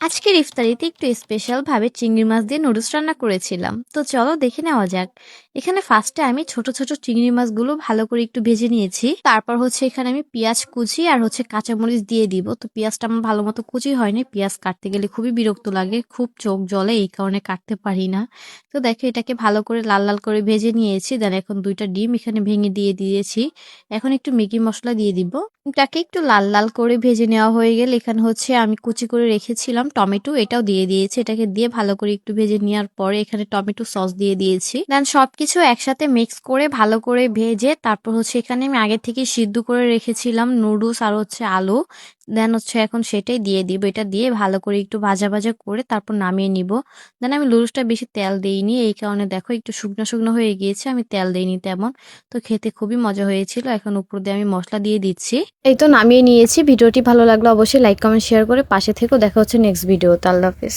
আজকের ইফতারিতে একটু স্পেশাল ভাবে চিংড়ি মাছ দিয়ে নুডলস রান্না করেছিলাম। তো চলো দেখে নেওয়া যাক। এখানে ফার্স্টে আমি ছোট ছোট চিংড়ি মাছগুলো ভালো করে একটু ভেজে নিয়েছি। তারপর এখানে আমি পেঁয়াজ কুচি আর কাঁচামরিচ দিয়ে দিব। তো পেঁয়াজটা আমার ভালো মতো কুচি হয়নি, পেঁয়াজ কাটতে গেলে খুবই বিরক্ত লাগে, খুব চোখ জ্বলে, এই কারণে কাটতে পারি না। তো দেখো এটাকে ভালো করে লাল লাল করে ভেজে নিয়েছি। দেন এখন 2টা ডিম এখানে ভেঙে দিয়ে দিয়েছি। এখন একটু ম্যাগি মসলা দিয়ে দিব। এটাকে একটু লাল লাল করে ভেজে নেওয়া হয়ে গেলে এখানে আমি কুচি করে রেখেছিলাম টমেটো, এটাও দিয়ে দিয়েছি। এটাকে দিয়ে ভালো করে একটু ভেজে নেওয়ার পরে এখানে টমেটো সস দিয়ে দিয়েছি। দেন সবকিছু একসাথে মিক্স করে ভালো করে ভেজে তারপর এখানে আমি আগে থেকে সিদ্ধ করে রেখেছিলাম নুডলস আর আলু। দেন এখন সেটাই দিয়ে দিব। এটা দিয়ে ভালো করে একটু ভাজা ভাজা করে তারপর নামিয়ে নিব। দেন আমি নুডলসটা বেশি তেল দেইনি, এই কারণে দেখো একটু শুকনো শুকনো হয়ে গিয়েছে, আমি তেল দেইনি তেমন। তো খেতে খুবই মজা হয়েছিল। এখন উপর দিয়ে আমি মশলা দিয়ে দিচ্ছি। এই তো নামিয়ে নিয়েছি। ভিডিওটি ভালো লাগলে অবশ্যই লাইক কমেন্ট শেয়ার করে পাশে থেকেও। দেখা হচ্ছে নেক্সট ভিডিওতে। আল্লাহ হাফেজ।